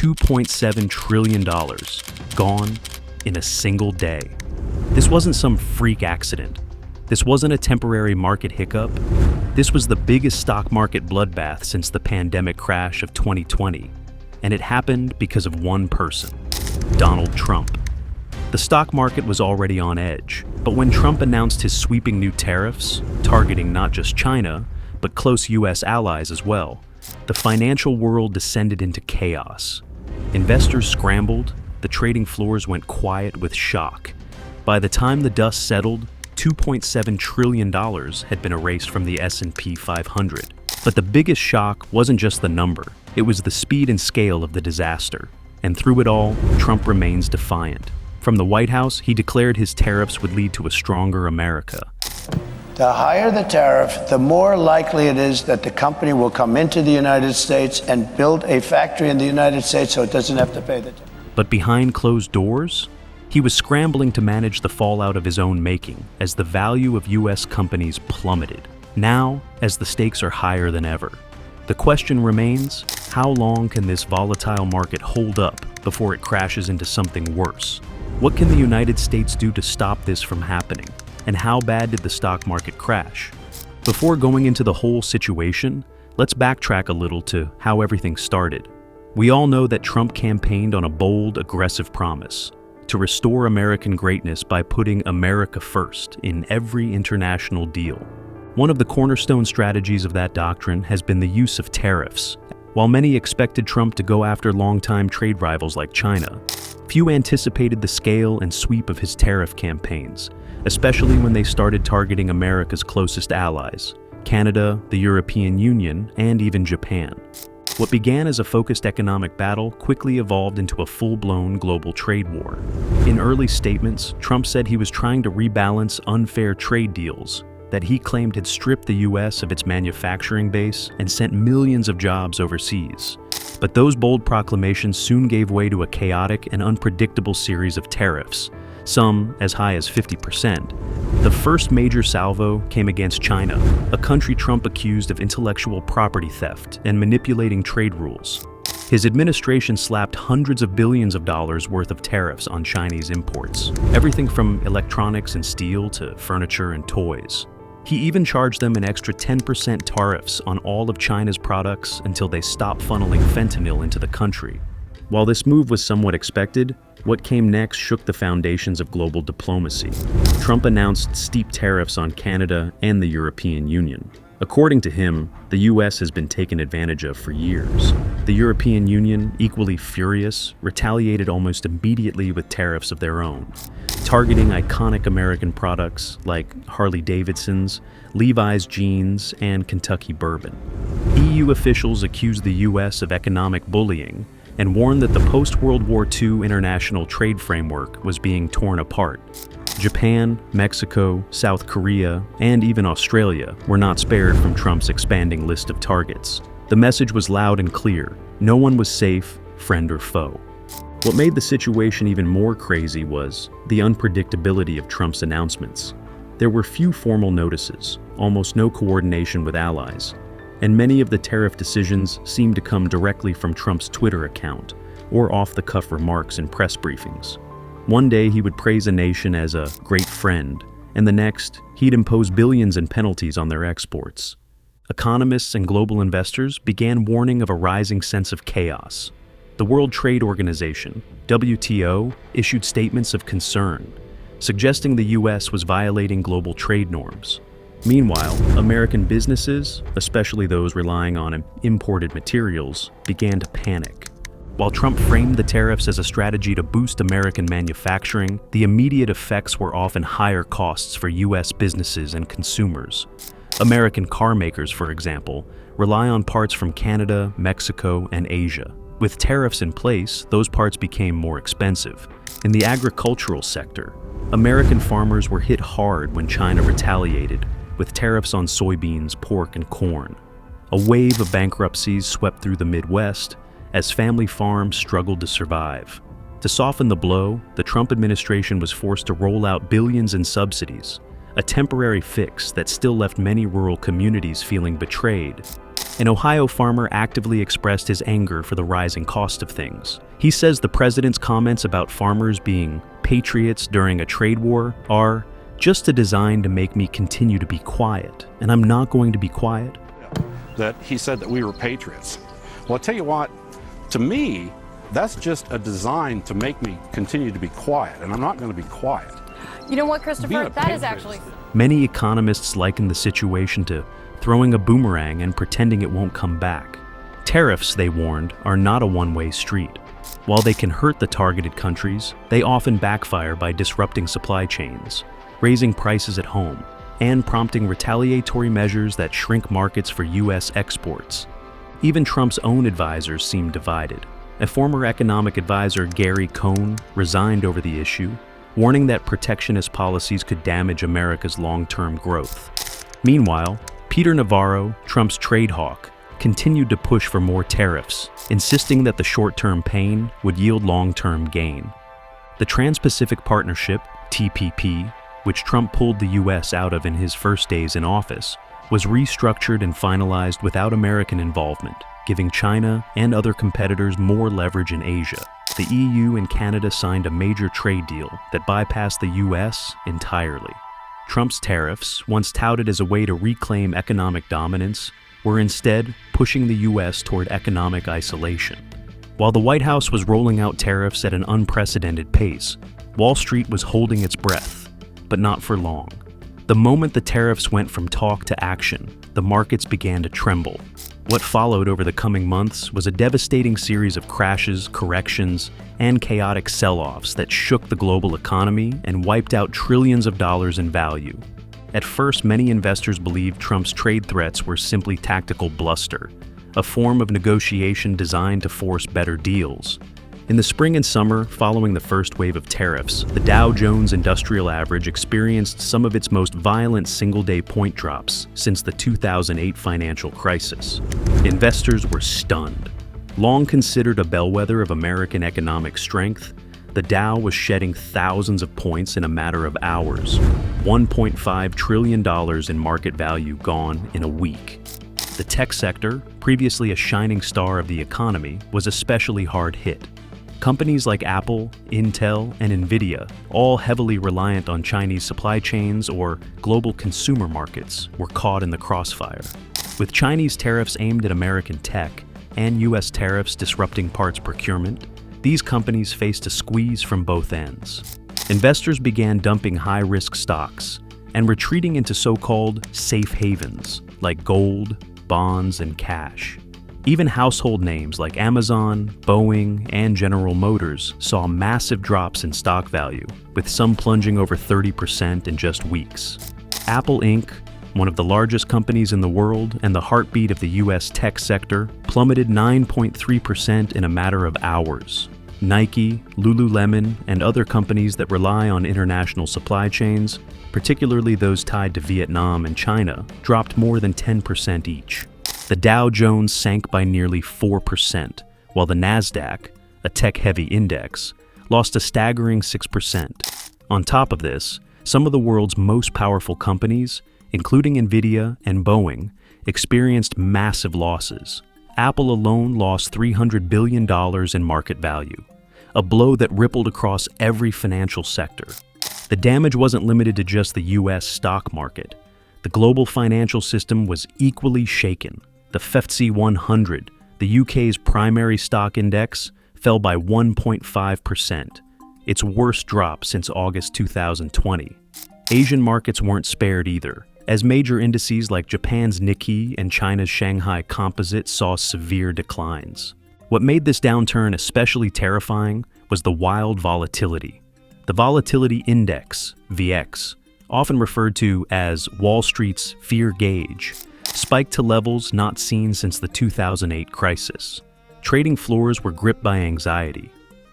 $2.7 trillion, gone in a single day. This wasn't some freak accident. This wasn't a temporary market hiccup. This was the biggest stock market bloodbath since the pandemic crash of 2020. And it happened because of one person, Donald Trump. The stock market was already on edge, but when Trump announced his sweeping new tariffs, targeting not just China, but close US allies as well, the financial world descended into chaos. Investors scrambled, the trading floors went quiet with shock. By the time the dust settled, $2.7 trillion had been erased from the S&P 500. But the biggest shock wasn't just the number, it was the speed and scale of the disaster. And through it all, Trump remains defiant. From the White House, he declared his tariffs would lead to a stronger America. The higher the tariff, the more likely it is that the company will come into the United States and build a factory in the United States so it doesn't have to pay the tariff. But behind closed doors, he was scrambling to manage the fallout of his own making as the value of U.S. companies plummeted. Now, as the stakes are higher than ever, the question remains, how long can this volatile market hold up before it crashes into something worse? What can the United States do to stop this from happening? And how bad did the stock market crash? Before going into the whole situation, let's backtrack a little to how everything started. We all know that Trump campaigned on a bold, aggressive promise to restore American greatness by putting America first in every international deal. One of the cornerstone strategies of that doctrine has been the use of tariffs. While many expected Trump to go after longtime trade rivals like China, few anticipated the scale and sweep of his tariff campaigns, especially when they started targeting America's closest allies, Canada, the European Union, and even Japan. What began as a focused economic battle quickly evolved into a full-blown global trade war. In early statements, Trump said he was trying to rebalance unfair trade deals that he claimed had stripped the U.S. of its manufacturing base and sent millions of jobs overseas. But those bold proclamations soon gave way to a chaotic and unpredictable series of tariffs, some as high as 50%. The first major salvo came against China, a country Trump accused of intellectual property theft and manipulating trade rules. His administration slapped hundreds of billions of dollars worth of tariffs on Chinese imports, everything from electronics and steel to furniture and toys. He even charged them an extra 10% tariffs on all of China's products until they stopped funneling fentanyl into the country. While this move was somewhat expected, what came next shook the foundations of global diplomacy. Trump announced steep tariffs on Canada and the European Union. According to him, the US has been taken advantage of for years. The European Union, equally furious, retaliated almost immediately with tariffs of their own, targeting iconic American products like Harley-Davidsons, Levi's jeans, and Kentucky bourbon. EU officials accused the US of economic bullying and warned that the post-World War II international trade framework was being torn apart. Japan, Mexico, South Korea, and even Australia were not spared from Trump's expanding list of targets. The message was loud and clear: no one was safe, friend or foe. What made the situation even more crazy was the unpredictability of Trump's announcements. There were few formal notices, almost no coordination with allies, and many of the tariff decisions seemed to come directly from Trump's Twitter account or off-the-cuff remarks in press briefings. One day he would praise a nation as a great friend, and the next, he'd impose billions in penalties on their exports. Economists and global investors began warning of a rising sense of chaos. The World Trade Organization, WTO, issued statements of concern, suggesting the US was violating global trade norms. Meanwhile, American businesses, especially those relying on imported materials, began to panic. While Trump framed the tariffs as a strategy to boost American manufacturing, the immediate effects were often higher costs for US businesses and consumers. American car makers, for example, rely on parts from Canada, Mexico, and Asia. With tariffs in place, those parts became more expensive. In the agricultural sector, American farmers were hit hard when China retaliated, with tariffs on soybeans, pork, and corn. A wave of bankruptcies swept through the Midwest as family farms struggled to survive. To soften the blow, the Trump administration was forced to roll out billions in subsidies, a temporary fix that still left many rural communities feeling betrayed. An Ohio farmer actively expressed his anger for the rising cost of things. He says the president's comments about farmers being patriots during a trade war are just a design to make me continue to be quiet, and I'm not going to be quiet. That he said that we were patriots. Well, I'll tell you what, to me, that's just a design to make me continue to be quiet, and I'm not going to be quiet. You know what, Christopher? That is actually... Many economists liken the situation to throwing a boomerang and pretending it won't come back. Tariffs, they warned, are not a one-way street. While they can hurt the targeted countries, they often backfire by disrupting supply chains, raising prices at home, and prompting retaliatory measures that shrink markets for U.S. exports. Even Trump's own advisors seem divided. A former economic advisor, Gary Cohn, resigned over the issue, warning that protectionist policies could damage America's long-term growth. Meanwhile, Peter Navarro, Trump's trade hawk, continued to push for more tariffs, insisting that the short-term pain would yield long-term gain. The Trans-Pacific Partnership, TPP, which Trump pulled the U.S. out of in his first days in office, was restructured and finalized without American involvement, giving China and other competitors more leverage in Asia. The EU and Canada signed a major trade deal that bypassed the U.S. entirely. Trump's tariffs, once touted as a way to reclaim economic dominance, were instead pushing the U.S. toward economic isolation. While the White House was rolling out tariffs at an unprecedented pace, Wall Street was holding its breath, but not for long. The moment the tariffs went from talk to action, the markets began to tremble. What followed over the coming months was a devastating series of crashes, corrections, and chaotic sell-offs that shook the global economy and wiped out trillions of dollars in value. At first, many investors believed Trump's trade threats were simply tactical bluster, a form of negotiation designed to force better deals. In the spring and summer following the first wave of tariffs, the Dow Jones Industrial Average experienced some of its most violent single-day point drops since the 2008 financial crisis. Investors were stunned. Long considered a bellwether of American economic strength, the Dow was shedding thousands of points in a matter of hours, $1.5 trillion in market value gone in a week. The tech sector, previously a shining star of the economy, was especially hard hit. Companies like Apple, Intel, and Nvidia, all heavily reliant on Chinese supply chains or global consumer markets, were caught in the crossfire. With Chinese tariffs aimed at American tech and U.S. tariffs disrupting parts procurement, these companies faced a squeeze from both ends. Investors began dumping high-risk stocks and retreating into so-called safe havens like gold, bonds, and cash. Even household names like Amazon, Boeing, and General Motors saw massive drops in stock value, with some plunging over 30% in just weeks. Apple Inc., one of the largest companies in the world and the heartbeat of the U.S. tech sector, plummeted 9.3% in a matter of hours. Nike, Lululemon, and other companies that rely on international supply chains, particularly those tied to Vietnam and China, dropped more than 10% each. The Dow Jones sank by nearly 4%, while the Nasdaq, a tech-heavy index, lost a staggering 6%. On top of this, some of the world's most powerful companies, including Nvidia and Boeing, experienced massive losses. Apple alone lost $300 billion in market value, a blow that rippled across every financial sector. The damage wasn't limited to just the U.S. stock market. The global financial system was equally shaken. The FTSE 100, the UK's primary stock index, fell by 1.5%, its worst drop since August 2020. Asian markets weren't spared either, as major indices like Japan's Nikkei and China's Shanghai Composite saw severe declines. What made this downturn especially terrifying was the wild volatility. The Volatility Index, VX, often referred to as Wall Street's fear gauge, spiked to levels not seen since the 2008 crisis. Trading floors were gripped by anxiety.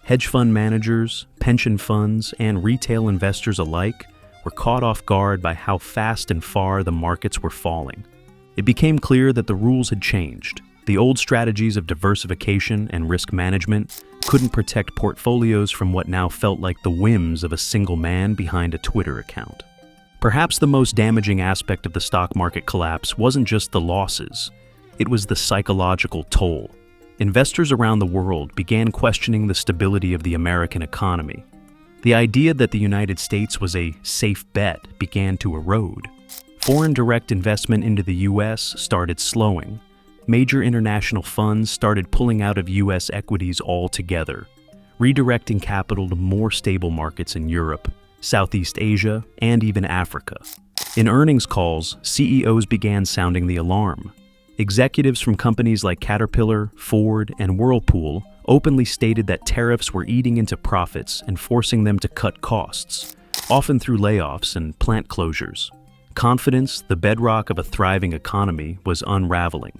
Hedge fund managers, pension funds, and retail investors alike were caught off guard by how fast and far the markets were falling. It became clear that the rules had changed. The old strategies of diversification and risk management couldn't protect portfolios from what now felt like the whims of a single man behind a Twitter account. Perhaps the most damaging aspect of the stock market collapse wasn't just the losses. It was the psychological toll. Investors around the world began questioning the stability of the American economy. The idea that the United States was a safe bet began to erode. Foreign direct investment into the U.S. started slowing. Major international funds started pulling out of U.S. equities altogether, redirecting capital to more stable markets in Europe, Southeast Asia, and even Africa. In earnings calls, CEOs began sounding the alarm. Executives from companies like Caterpillar, Ford, and Whirlpool openly stated that tariffs were eating into profits and forcing them to cut costs, often through layoffs and plant closures. Confidence, the bedrock of a thriving economy, was unraveling.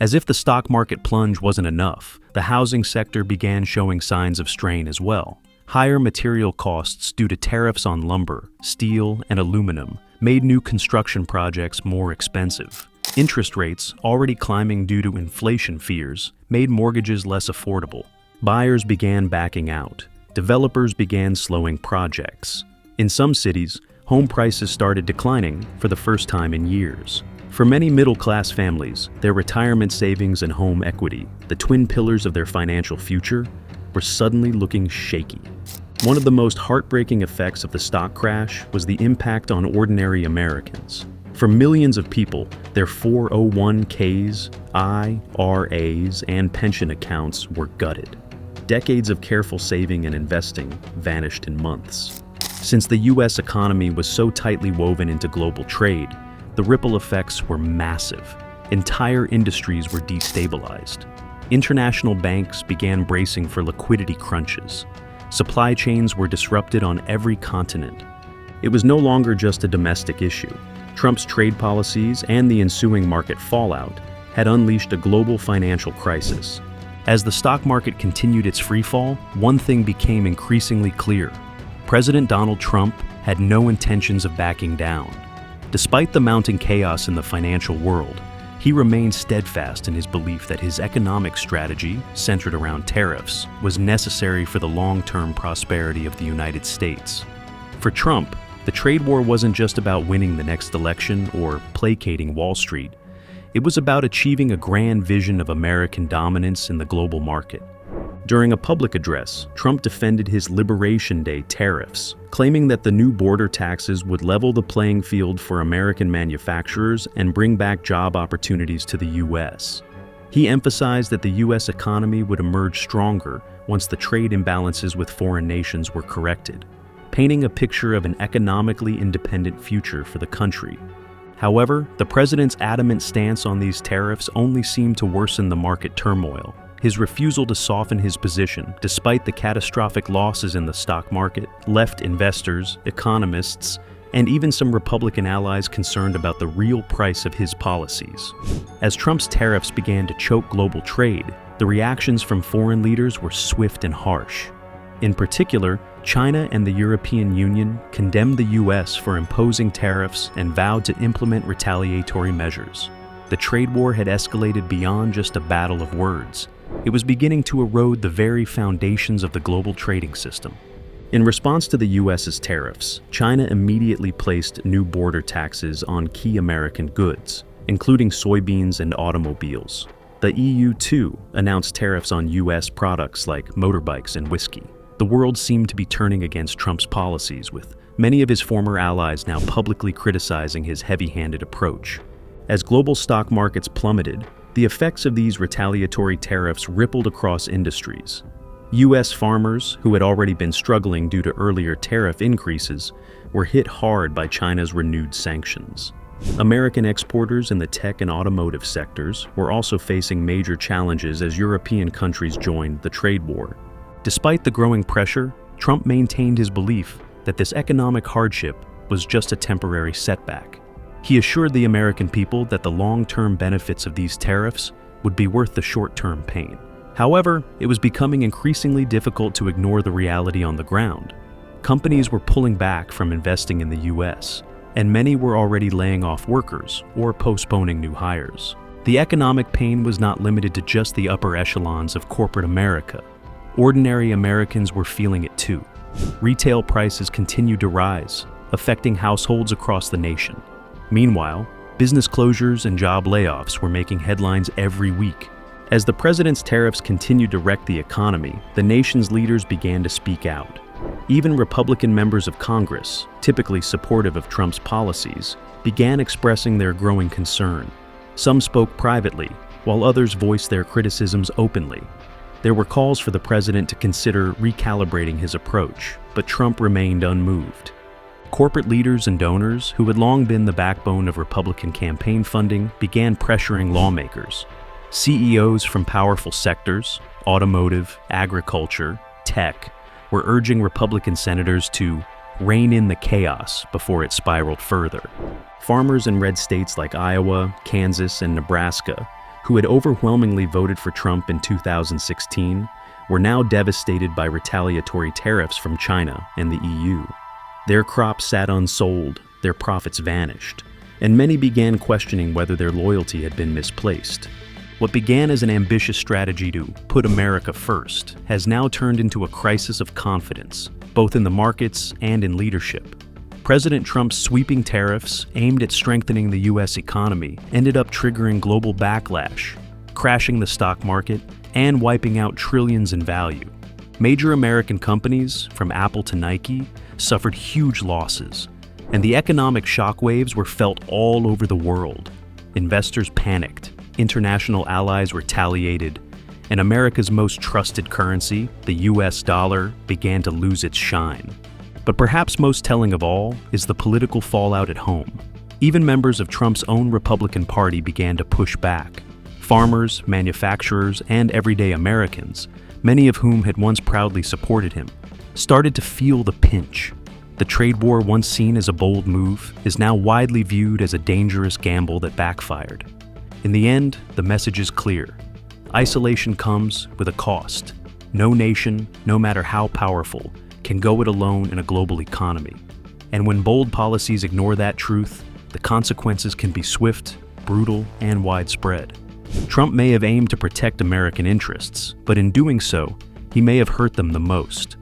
As if the stock market plunge wasn't enough, the housing sector began showing signs of strain as well. Higher material costs due to tariffs on lumber, steel, and aluminum made new construction projects more expensive. Interest rates, already climbing due to inflation fears, made mortgages less affordable. Buyers began backing out. Developers began slowing projects. In some cities, home prices started declining for the first time in years. For many middle-class families, their retirement savings and home equity, the twin pillars of their financial future, were suddenly looking shaky. One of the most heartbreaking effects of the stock crash was the impact on ordinary Americans. For millions of people, their 401ks, IRAs, and pension accounts were gutted. Decades of careful saving and investing vanished in months. Since the U.S. economy was so tightly woven into global trade, the ripple effects were massive. Entire industries were destabilized. International banks began bracing for liquidity crunches. Supply chains were disrupted on every continent. It was no longer just a domestic issue. Trump's trade policies and the ensuing market fallout had unleashed a global financial crisis. As the stock market continued its freefall, one thing became increasingly clear. President Donald Trump had no intentions of backing down. Despite the mounting chaos in the financial world, he remained steadfast in his belief that his economic strategy, centered around tariffs, was necessary for the long-term prosperity of the United States. For Trump, the trade war wasn't just about winning the next election or placating Wall Street. It was about achieving a grand vision of American dominance in the global market. During a public address, Trump defended his Liberation Day tariffs, claiming that the new border taxes would level the playing field for American manufacturers and bring back job opportunities to the U.S. He emphasized that the U.S. economy would emerge stronger once the trade imbalances with foreign nations were corrected, painting a picture of an economically independent future for the country. However, the president's adamant stance on these tariffs only seemed to worsen the market turmoil. His refusal to soften his position, despite the catastrophic losses in the stock market, left investors, economists, and even some Republican allies concerned about the real price of his policies. As Trump's tariffs began to choke global trade, the reactions from foreign leaders were swift and harsh. In particular, China and the European Union condemned the U.S. for imposing tariffs and vowed to implement retaliatory measures. The trade war had escalated beyond just a battle of words. It was beginning to erode the very foundations of the global trading system. In response to the U.S.'s tariffs, China immediately placed new border taxes on key American goods, including soybeans and automobiles. The EU, too, announced tariffs on U.S. products like motorbikes and whiskey. The world seemed to be turning against Trump's policies, with many of his former allies now publicly criticizing his heavy-handed approach. As global stock markets plummeted, the effects of these retaliatory tariffs rippled across industries. U.S. farmers, who had already been struggling due to earlier tariff increases, were hit hard by China's renewed sanctions. American exporters in the tech and automotive sectors were also facing major challenges as European countries joined the trade war. Despite the growing pressure, Trump maintained his belief that this economic hardship was just a temporary setback. He assured the American people that the long-term benefits of these tariffs would be worth the short-term pain. However, it was becoming increasingly difficult to ignore the reality on the ground. Companies were pulling back from investing in the U.S., and many were already laying off workers or postponing new hires. The economic pain was not limited to just the upper echelons of corporate America. Ordinary Americans were feeling it too. Retail prices continued to rise, affecting households across the nation. Meanwhile, Business closures and job layoffs were making headlines every week. As the president's tariffs continued to wreck the economy, the nation's leaders began to speak out. Even Republican members of Congress, typically supportive of Trump's policies, began expressing their growing concern. Some spoke privately, while others voiced their criticisms openly. There were calls for the president to consider recalibrating his approach, but Trump remained unmoved. Corporate leaders and donors, who had long been the backbone of Republican campaign funding, began pressuring lawmakers. CEOs from powerful sectors, automotive, agriculture, tech, were urging Republican senators to rein in the chaos before it spiraled further. Farmers in red states like Iowa, Kansas, and Nebraska, who had overwhelmingly voted for Trump in 2016, were now devastated by retaliatory tariffs from China and the EU. Their crops sat unsold, their profits vanished, and many began questioning whether their loyalty had been misplaced. What began as an ambitious strategy to put America first has now turned into a crisis of confidence, both in the markets and in leadership. President Trump's sweeping tariffs aimed at strengthening the U.S. economy ended up triggering global backlash, crashing the stock market, and wiping out trillions in value. Major American companies, from Apple to Nike, suffered huge losses, and the economic shockwaves were felt all over the world. Investors panicked, international allies retaliated, and America's most trusted currency, the US dollar, began to lose its shine. But perhaps most telling of all is the political fallout at home. Even members of Trump's own Republican Party began to push back. Farmers, manufacturers, and everyday Americans, many of whom had once proudly supported him, started to feel the pinch. The trade war, once seen as a bold move, is now widely viewed as a dangerous gamble that backfired. In the end, the message is clear. Isolation comes with a cost. No nation, no matter how powerful, can go it alone in a global economy. And when bold policies ignore that truth, the consequences can be swift, brutal, and widespread. Trump may have aimed to protect American interests, but in doing so, he may have hurt them the most.